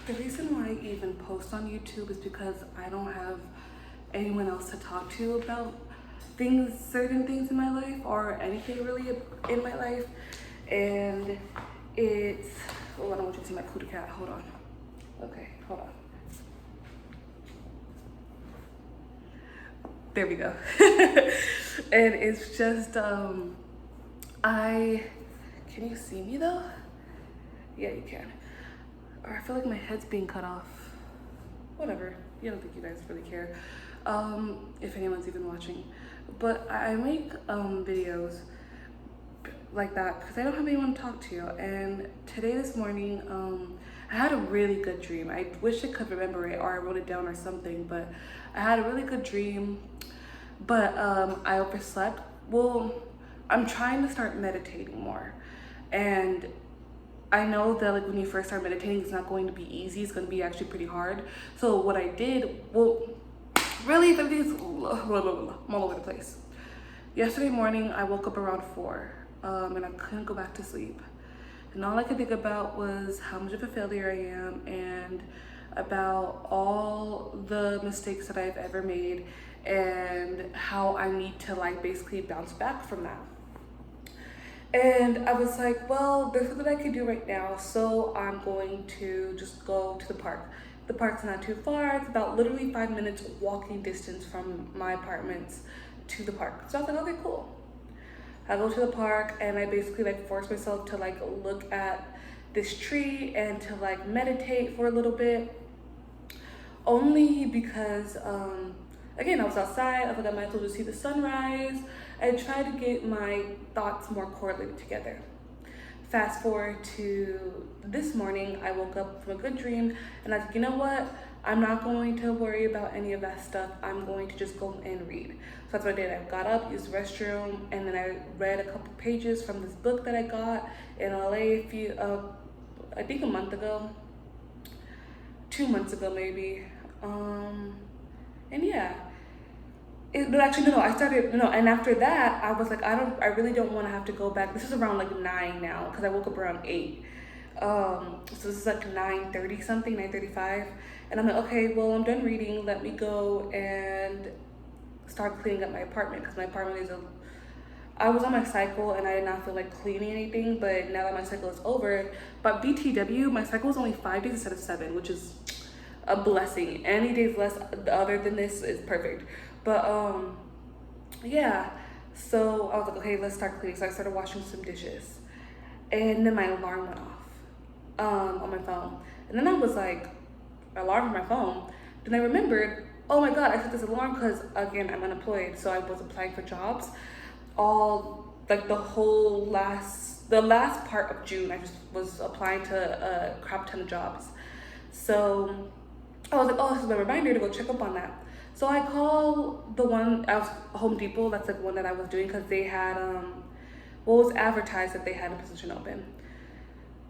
The reason why I even post on YouTube is because I don't have anyone else to talk to about certain things in my life, or anything really in my life. And it's, oh, I don't want you to see my cootie cat. Hold on. Okay, hold on. There we go. And it's just, can you see me though? Yeah, you can. Or I feel like my head's being cut off. Whatever. You don't think you guys really care. If anyone's even watching. But I make videos like that because I don't have anyone to talk to. And this morning, I had a really good dream. I wish I could remember it, or I wrote it down or something, but I had a really good dream, but I overslept. Well, I'm trying to start meditating more. And I know that like when you first start meditating, it's not going to be easy. It's going to be actually pretty hard. So what I did, well, really, if everything's I'm all over the place. Yesterday morning, I woke up around 4, and I couldn't go back to sleep. And all I could think about was how much of a failure I am, and about all the mistakes that I've ever made, and how I need to like basically bounce back from that. And I was like, well, there's something I can do right now, so I'm going to just go to the park. The park's not too far. It's about literally 5 minutes walking distance from my apartments to the park. So I was like, okay, cool. I go to the park and I basically like force myself to like look at this tree and to like meditate for a little bit. Only because, again, I was outside. I thought I might as well just see the sunrise. I tried to get my thoughts more correlated together. Fast forward to this morning, I woke up from a good dream and I was like, you know what? I'm not going to worry about any of that stuff. I'm going to just go and read. So that's what I did. I got up, used the restroom, and then I read a couple pages from this book that I got in LA I think a month ago, 2 months ago maybe. And yeah. But actually, no, and after that, I was like, I really don't want to have to go back. This is around like 9 now, because I woke up around 8. So this is like 9:30 something, 9:35. And I'm like, okay, well, I'm done reading. Let me go and start cleaning up my apartment, because my apartment I was on my cycle and I did not feel like cleaning anything, but now that my cycle is over, but BTW, my cycle is only 5 days instead of 7, which is a blessing. Any days less other than this is perfect. But yeah, so I was like, okay, let's start cleaning. So I started washing some dishes, and then my alarm went off on my phone. And then I was like, alarm on my phone. Then I remembered, oh my god, I set this alarm because, again, I'm unemployed, so I was applying for jobs all like the last part of June. I just was applying to a crap ton of jobs. So I was like, oh, this is a reminder to go check up on that. So I called the one at Home Depot. That's like one that I was doing, because they had what was advertised that they had a position open.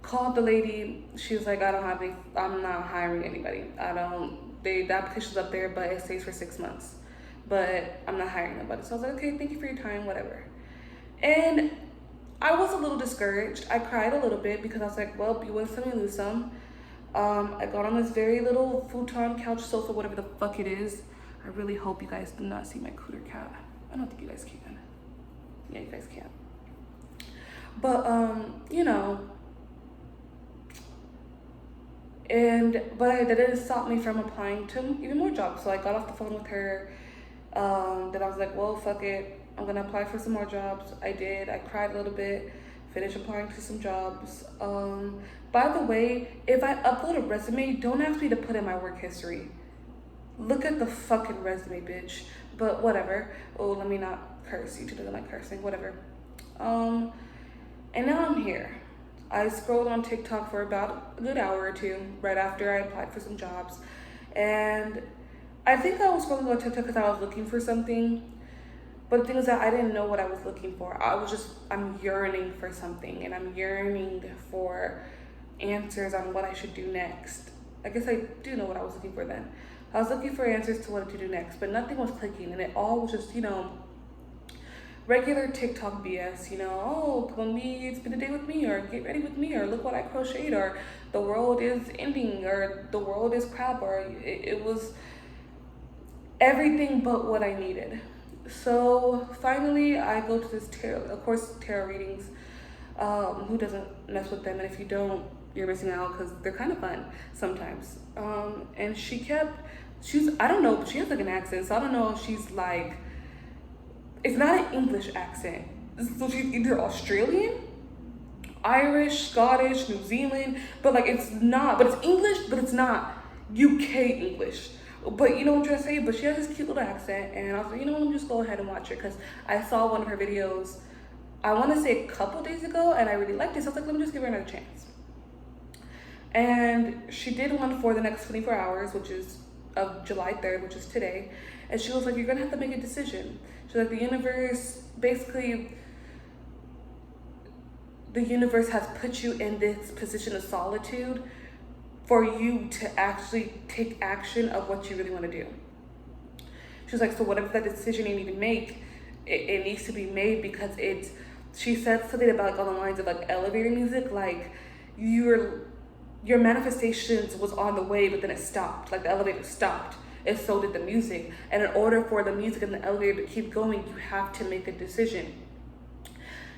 Called the lady. She was like, I'm not hiring anybody. The application's up there, but it stays for 6 months. But I'm not hiring nobody. So I was like, okay, thank you for your time, whatever. And I was a little discouraged. I cried a little bit because I was like, well, you win some, you lose some. I got on this very little futon couch sofa, whatever the fuck it is. I really hope you guys do not see my cooter cat. I don't think you guys can. Yeah, you guys can. But, but that didn't stop me from applying to even more jobs. So I got off the phone with her. Then I was like, well, fuck it. I'm gonna apply for some more jobs. I did. I cried a little bit. Finished applying to some jobs. By the way, if I upload a resume, don't ask me to put in my work history. Look at the fucking resume, bitch. But whatever. Oh, let me not curse. You two doesn't like cursing. Whatever. And now I'm here. I scrolled on TikTok for about a good hour or two right after I applied for some jobs. And I think I was scrolling on TikTok because I was looking for something. But the thing is that I didn't know what I was looking for. I'm yearning for something. And I'm yearning for answers on what I should do next. I guess I do know what I was looking for then. I was looking for answers to what to do next, but nothing was clicking. And it all was just, regular TikTok BS, you know, oh, let me spend a day with me, or get ready with me, or look what I crocheted, or the world is ending, or the world is crap, or it was everything but what I needed. So finally, I go to this tarot, of course, tarot readings. Who doesn't mess with them? And if you don't, you're missing out because they're kind of fun sometimes. And I don't know, but she has like an accent, so I don't know if she's like, it's not an English accent. So she's either Australian, Irish, Scottish, New Zealand, but like it's not, but it's English, but it's not UK English. But you know what I'm trying to say? But she has this cute little accent, and I was like, you know what, let me just go ahead and watch it because I saw one of her videos, I want to say a couple days ago, and I really liked it. So I was like, let me just give her another chance. And she did one for the next 24 hours, which is of July 3rd, which is today. And she was like, you're gonna have to make a decision. She's like, the universe has put you in this position of solitude for you to actually take action of what you really want to do. She was like, so whatever that decision you need to make, it needs to be made because she said something about like on the lines of like elevator music, like your manifestations was on the way, but then it stopped. Like the elevator stopped, and so did the music. And in order for the music and the elevator to keep going, you have to make a decision.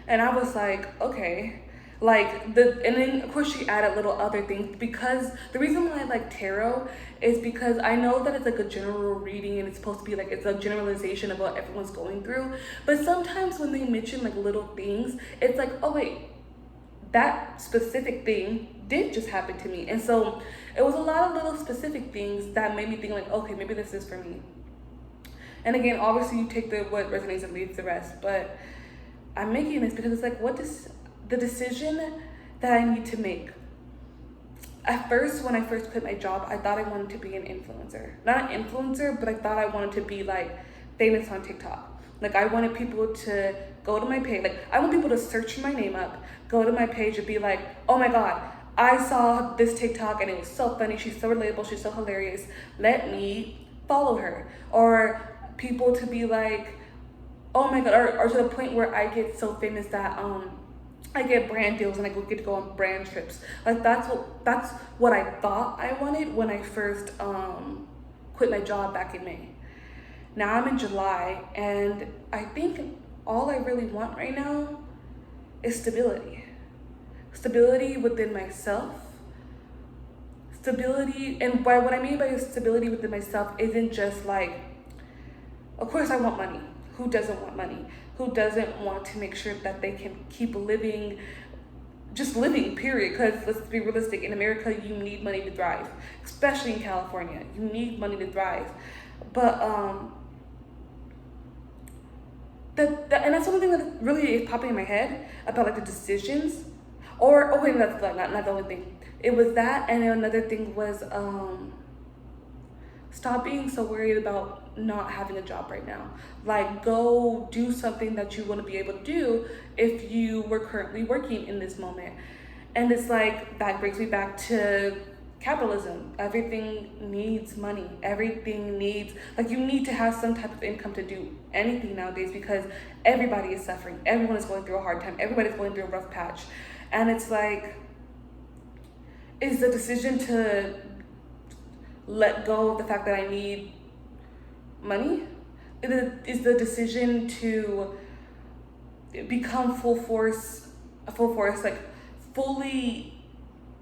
And I was like, okay. And then of course she added little other things, because the reason why I like tarot is because I know that it's like a general reading and it's supposed to be like, it's a generalization of what everyone's going through. But sometimes when they mention like little things, it's like, oh wait, that specific thing did just happen to me. And so it was a lot of little specific things that made me think like, okay, maybe this is for me. And again, obviously you take what resonates and leaves the rest, but I'm making this because it's like, the decision that I need to make. At first, when I first quit my job, I thought I wanted to be an influencer. Not an influencer, but I thought I wanted to be like famous on TikTok. Like I wanted people to go to my page. Like I want people to search my name up, go to my page and be like, oh my God, I saw this TikTok and it was so funny. She's so relatable. She's so hilarious. Let me follow her. Or people to be like, oh my God, or to the point where I get so famous that I get brand deals and I get to go on brand trips. Like that's what I thought I wanted when I first quit my job back in May. Now I'm in July, and I think all I really want right now is stability. Stability within myself. Stability, and by what I mean by stability within myself isn't just like, of course I want money. Who doesn't want money? Who doesn't want to make sure that they can keep living, just living, period? Because let's be realistic, in America, you need money to thrive, especially in California. You need money to thrive. But, and that's something that really is popping in my head about like the decisions. Or, okay, that's not the only thing. It was that, and another thing was, stop being so worried about not having a job right now. Like, go do something that you want to be able to do if you were currently working in this moment. And it's like, that brings me back to capitalism. Everything needs money. Everything needs, like, you need to have some type of income to do anything nowadays because everybody is suffering. Everyone is going through a hard time. Everybody's going through a rough patch. And it's like, is the decision to let go of the fact that I need money? Is the decision to become full force, like fully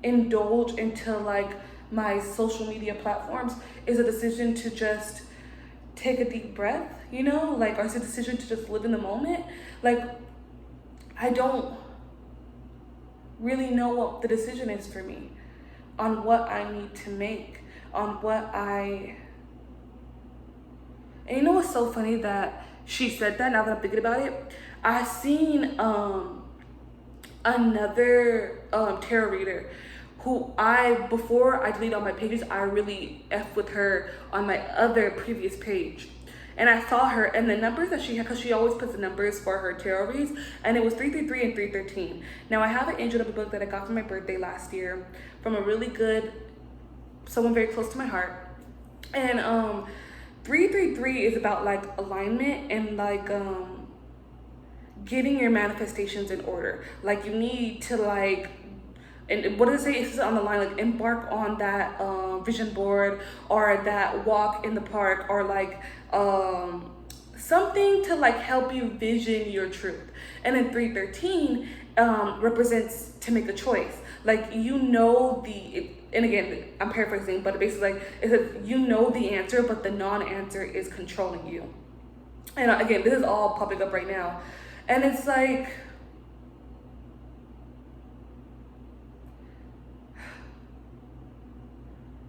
indulge into like my social media platforms? Is a decision to just take a deep breath, you know? Like, or is a decision to just live in the moment? Like, I don't really know what the decision is for me on what I need to make, on and you know what's so funny that she said that, now that I'm thinking about it? I seen another tarot reader who before I deleted all my pages, I really F with her on my other previous page. And I saw her and the numbers that she had, because she always puts the numbers for her tarot reads, and it was 333 and 313. Now I have an angel number book that I got for my birthday last year from a really good, someone very close to my heart. And 333 is about like alignment and like getting your manifestations in order. Like you need to like, and what does it say? It's on the line, like embark on that vision board or that walk in the park or like something to like help you vision your truth. And then 313 represents to make a choice. Like and again, I'm paraphrasing, but basically like it says you know the answer, but the non-answer is controlling you. And again, this is all popping up right now. And it's like,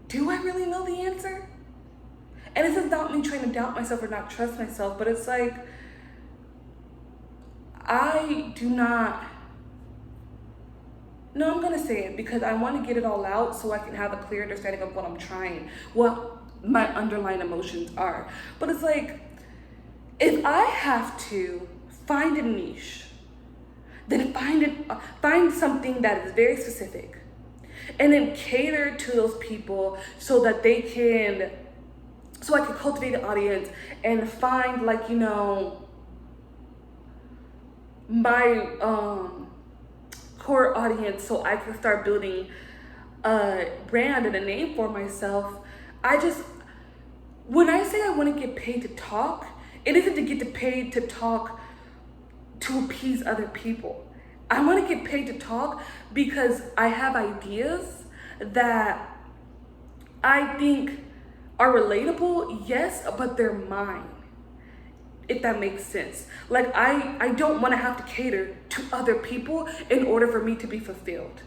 do I really know the answer? And this is not me trying to doubt myself or not trust myself, but it's like, I do not, no, I'm gonna say it because I want to get it all out so I can have a clear understanding of what I'm trying, what my underlying emotions are. But it's like, if I have to find a niche, then find something that is very specific and then cater to those people so that so I can cultivate an audience and find like, you know, my core audience so I can start building a brand and a name for myself. When I say I want to get paid to talk, it isn't to get paid to talk to appease other people. I want to get paid to talk because I have ideas that I think are relatable, yes, but they're mine, if that makes sense. Like I don't want to have to cater to other people in order for me to be fulfilled,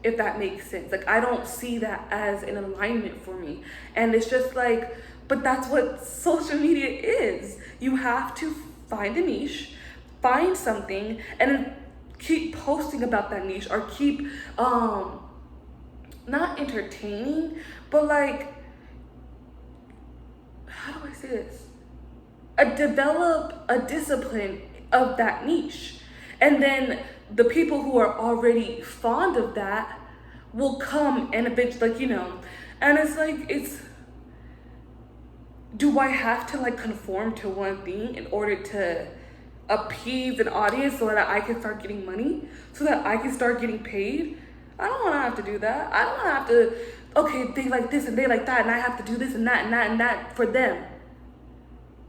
if that makes sense. Like I don't see that as an alignment for me. And it's just like, but that's what social media is. You have to find a niche, find something, and then keep posting about that niche or keep not entertaining, but like, how do I say this? Develop a discipline of that niche. And then the people who are already fond of that will come and eventually, like, you know, and it's like, do I have to like conform to one thing in order to appease an audience so that I can start getting money, so that I can start getting paid? I don't want to have to do that. I don't want to have to, okay, they like this and they like that, and I have to do this and that and that and that for them.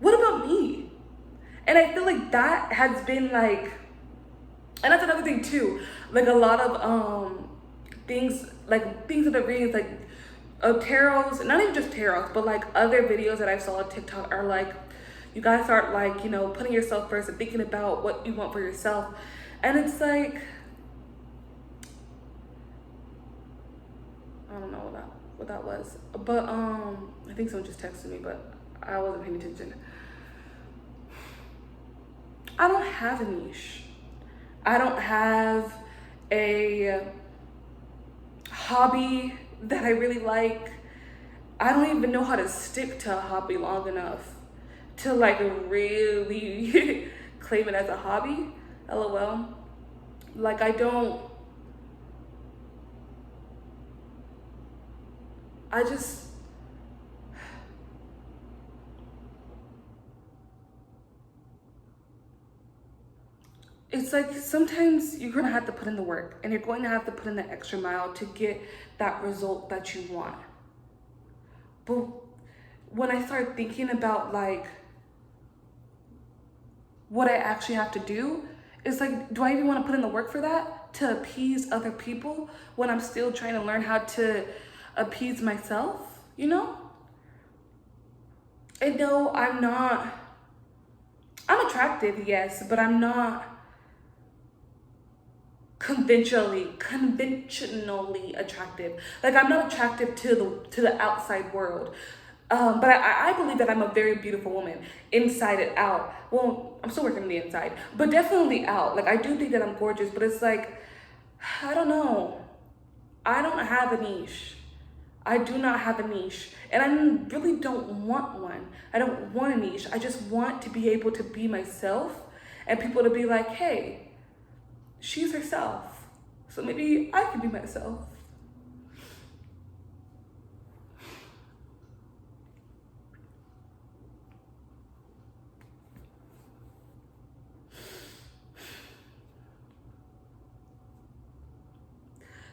What about me? And I feel like that has been like, and that's another thing too, like a lot of things that are reading, like tarots, not even just tarots, but like other videos that I saw on TikTok are like, you gotta start like, you know, putting yourself first and thinking about what you want for yourself. And it's like, I don't know what that was, but I think someone just texted me, but I wasn't paying attention. I don't have a niche. I don't have a hobby that I really like. I don't even know how to stick to a hobby long enough to like really claim it as a hobby. LOL. Like it's like sometimes you're gonna have to put in the work and you're going to have to put in the extra mile to get that result that you want. But when I start thinking about like what I actually have to do, it's like, do I even want to put in the work for that to appease other people when I'm still trying to learn how to appease myself, you know? And no, I'm attractive, yes, but I'm not conventionally attractive. Like I'm not attractive to the outside world. But I believe that I'm a very beautiful woman, inside and out. Well, I'm still working on the inside, but definitely out. Like I do think that I'm gorgeous, but it's like, I don't know. I don't have a niche. I do not have a niche, and I really don't want one. I don't want a niche. I just want to be able to be myself and people to be like, hey, she's herself. So maybe I can be myself.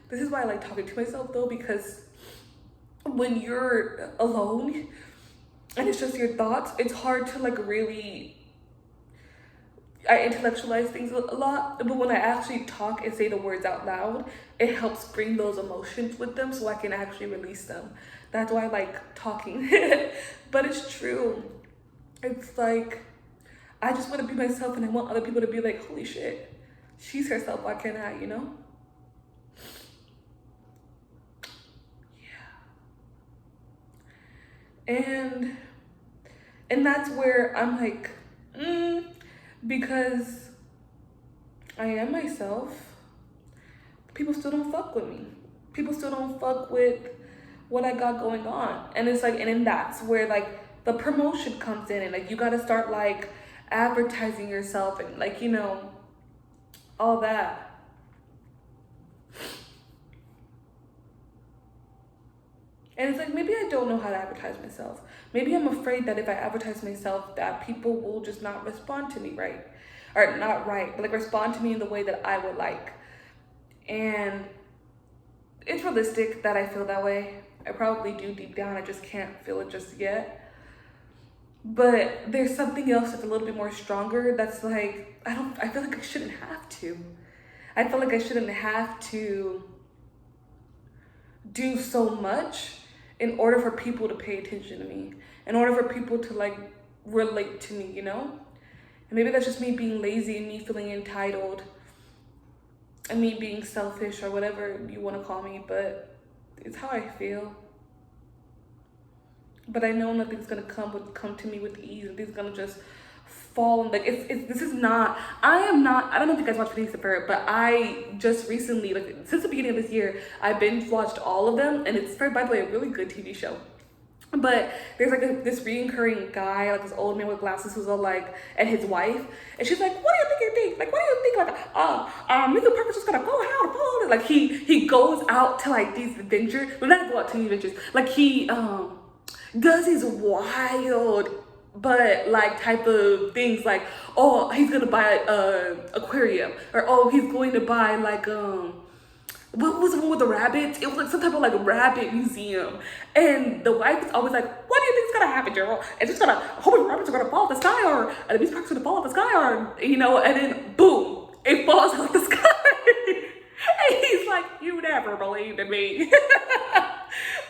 This is why I like talking to myself though, because when you're alone and it's just your thoughts, it's hard to like really, I intellectualize things a lot, but when I actually talk and say the words out loud, it helps bring those emotions with them so I can actually release them. That's why I like talking. But it's true. It's like, I just want to be myself and I want other people to be like, holy shit, she's herself, why can't I, you know? Yeah. And that's where I'm like, because I am myself, people still don't fuck with me. People still don't fuck with what I got going on. And it's like, and then that's where like the promotion comes in, and like you gotta start like advertising yourself and like, you know, all that. And it's like, maybe I don't know how to advertise myself. Maybe I'm afraid that if I advertise myself, that people will just not respond to me right. Or not right, but like respond to me in the way that I would like. And it's realistic that I feel that way. I probably do deep down, I just can't feel it just yet. But there's something else that's a little bit more stronger that's like, I feel like I shouldn't have to. I feel like I shouldn't have to do so much in order for people to pay attention to me, in order for people to like relate to me, you know? And maybe that's just me being lazy and me feeling entitled and me being selfish or whatever you want to call me, but it's how I feel. But I know nothing's gonna come to me with ease. Nothing's gonna just fall. Like this is not. I don't know if you guys watch Phineas and Ferb, but I just recently, like since the beginning of this year, I binge watched all of them, and it's, by the way, a really good TV show. But there's like this recurring guy, like this old man with glasses, who's all like, and his wife, and she's like, "What do you think? Like, what do you think? Like, Mr. Purpose is gonna go out and like he goes out to like these adventures. Well, not go out to these adventures. Like he does these wild but like type of things, like, oh, he's gonna buy a aquarium, or oh, he's going to buy like what was the one with the rabbits? It was like some type of like rabbit museum. And the wife is always like, what do you think is gonna happen, Gerald? It's just gonna, a whole bunch of rabbits are gonna fall out the sky, or these parks are gonna fall out the sky, or, you know, and then boom, it falls out the sky. And he's like, you never believed in me.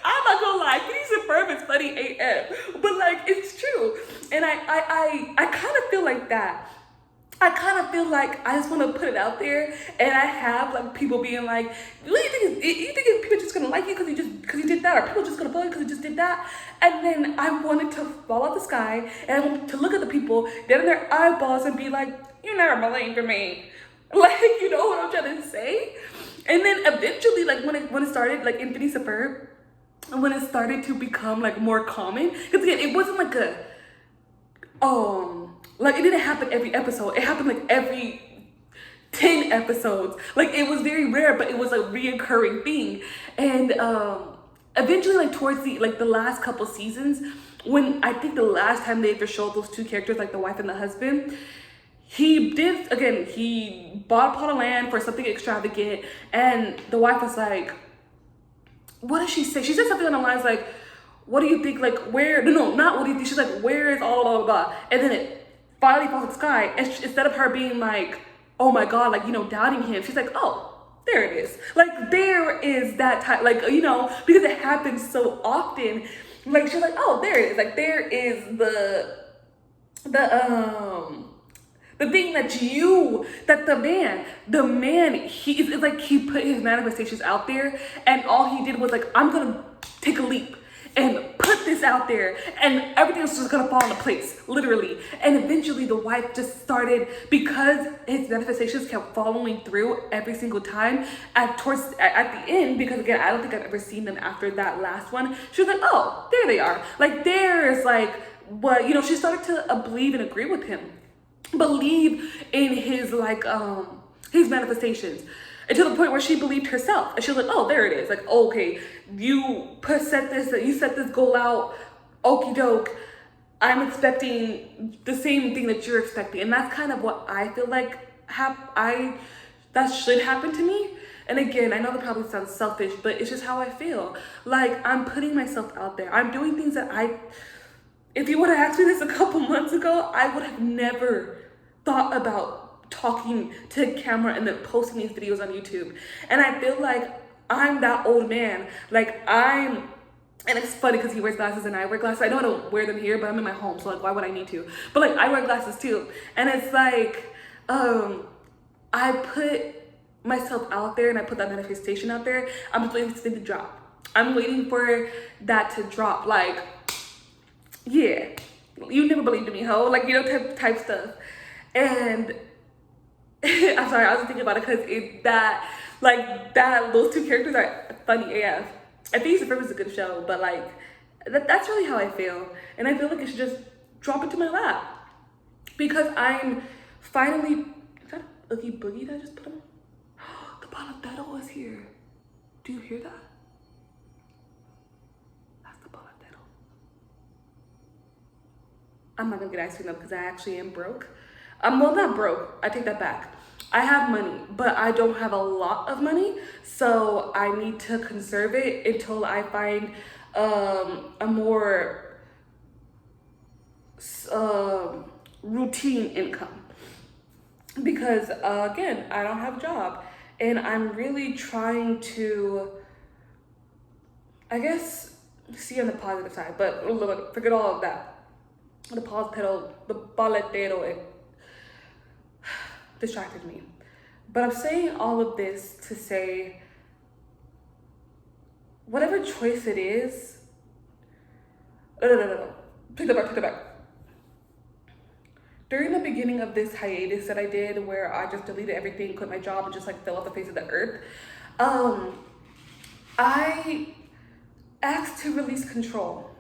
I'm not gonna lie, Phineas and Ferb is funny AF, but like, it's true. And I kind of feel like that. I kind of feel like I just want to put it out there, and I have like people being like, "What do you think people just gonna like you because you did that, or people just gonna follow you because you just did that?" And then I wanted to fall out the sky, and I wanted to look at the people dead in their eyeballs and be like, "You never believed in me," like, you know what I'm trying to say? And then eventually, like when it started, like in Phineas and Ferb, when it started to become like more common, because again, it wasn't like a like it didn't happen every episode. It happened like every 10 episodes. Like it was very rare, but it was a reoccurring thing. And eventually, like towards the last couple seasons, when I think the last time they ever showed those two characters, like the wife and the husband, he bought a plot of land for something extravagant, and the wife was like, what did she say? She said something on the lines like, what do you think, like, where, no, not what do you think, she's like, where is all, blah, blah, blah. And then it finally falls to the sky, and instead of her being like, oh my God, like, you know, doubting him, she's like, oh, there it is. Like, there is that type, like, you know, because it happens so often, like, she's like, oh, there it is. Like, there is the thing that the man, it's like he put his manifestations out there, and all he did was like, I'm gonna take a leap and put this out there, and everything else was just gonna fall into place, literally. And eventually the wife just started, because his manifestations kept following through every single time at the end, because again, I don't think I've ever seen them after that last one. She was like, oh, there they are. Like, there's like what, you know, she started to believe and agree with him, believe in his like his manifestations, and to the point where she believed herself, and she was like, oh, there it is. Like, okay, you set this goal out, okie doke, I'm expecting the same thing that you're expecting. And that's kind of what I feel like that should happen to me. And again, I know that probably sounds selfish, but it's just how I feel. Like, I'm putting myself out there. I'm doing things that if you would have asked me this a couple months ago, I would have never thought about talking to a camera and then posting these videos on YouTube. And I feel like I'm that old man. Like, and it's funny because he wears glasses and I wear glasses. I know I don't wear them here, but I'm in my home, so like, why would I need to? But like, I wear glasses too. And it's like, I put myself out there and I put that manifestation out there. I'm just waiting for it to drop. I'm waiting for that to drop. Like, yeah, you never believed in me, ho. Like, you know, type stuff. And I'm sorry, I was thinking about it because those two characters are funny AF. I think It's a good show, but like, that's really how I feel. And I feel like it should just drop into my lap. Because I'm finally, is that Oogie Boogie that I just put on? The paladero is here. Do you hear that? That's the paladero. I'm not gonna get ice cream though because I actually am broke. Well, not broke, I take that back. I have money, but I don't have a lot of money. So I need to conserve it until I find a more routine income. Because again, I don't have a job and I'm really trying to, I guess, see on the positive side, but look, forget all of that. The paletero, it distracted me. But I'm saying all of this to say, whatever choice it is, no. Take that back. During the beginning of this hiatus that I did, where I just deleted everything, quit my job, and just like fell off the face of the earth, I asked to release control.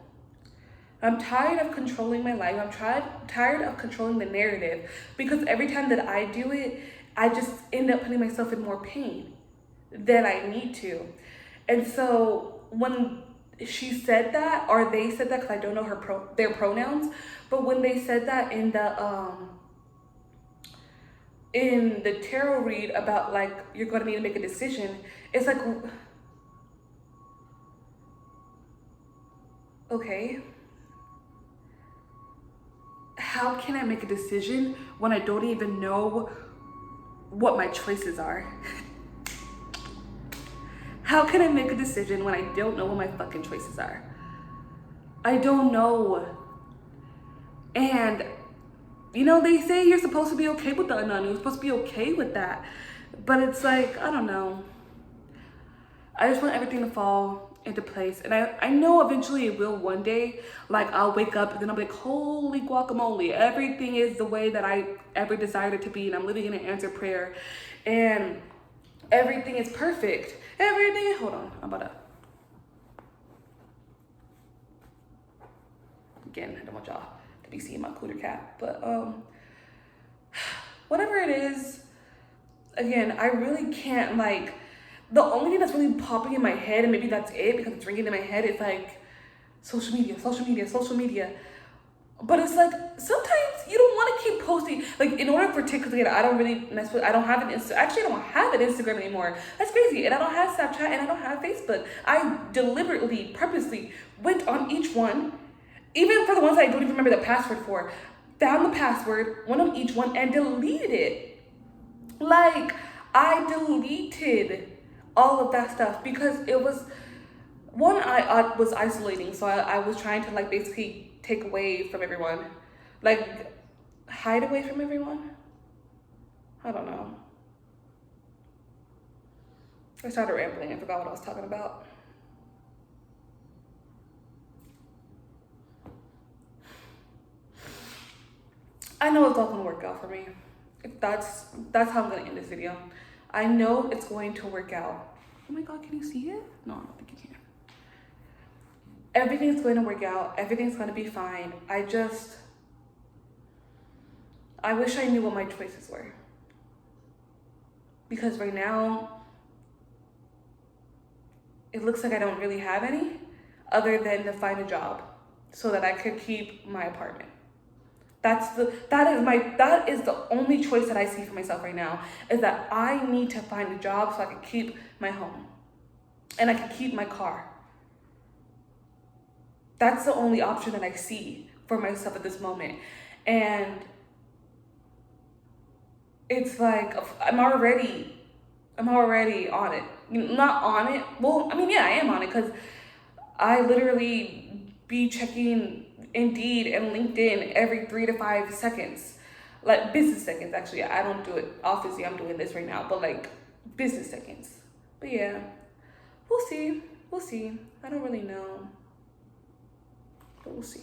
I'm tired of controlling my life. I'm tired of controlling the narrative, because every time that I do it, I just end up putting myself in more pain than I need to. And so when she said that, or they said that, because I don't know their pronouns, but when they said that in the tarot read about like, you're going to need to make a decision, it's like, okay, how can I make a decision when I don't even know what my choices are? How can I make a decision when I don't know what my fucking choices are? I don't know. And, you know, they say you're supposed to be okay with the unknown. You're supposed to be okay with that. But it's like, I don't know. I just want everything to fall into place. And I know eventually it will one day. Like, I'll wake up and then I'll be like, holy guacamole. Everything is the way that I ever desired it to be. And I'm living in an answered prayer. And everything is perfect. Everything, hold on, I'm about to. Again, I don't want y'all to be seeing my cooler cap. But whatever it is, again, I really can't, like, the only thing that's really popping in my head, and maybe that's it because it's ringing in my head, is like social media. But it's like, sometimes you don't want to keep posting. Like, in order for TikTok, I don't really mess with, I don't have an actually, I don't have an Instagram anymore. That's crazy. And I don't have Snapchat, and I don't have Facebook. I deliberately, purposely went on each one, even for the ones that I don't even remember the password for, found the password, went on each one, and deleted it. Like, I deleted all of that stuff because it was, one, I was isolating. So I was trying to, like, basically take away from everyone, like hide away from everyone. I don't know. I started rambling. I forgot what I was talking about. I know it's all gonna work out for me. That's how I'm gonna end this video. I know it's going to work out. Oh my God, can you see it? No, I don't think you can. Everything's going to work out. Everything's going to be fine. I wish I knew what my choices were. Because right now, it looks like I don't really have any other than to find a job so that I could keep my apartment. That is the only choice that I see for myself right now, is that I need to find a job so I can keep my home and I can keep my car. That's the only option that I see for myself at this moment. And it's like I'm already on it. Not on it. Well, I mean, yeah, I am on it because I literally be checking Indeed and LinkedIn every 3 to 5 seconds. Like business seconds, actually. I don't do it. Obviously, I'm doing this right now, but like business seconds. But yeah, we'll see. We'll see. I don't really know, but we'll see.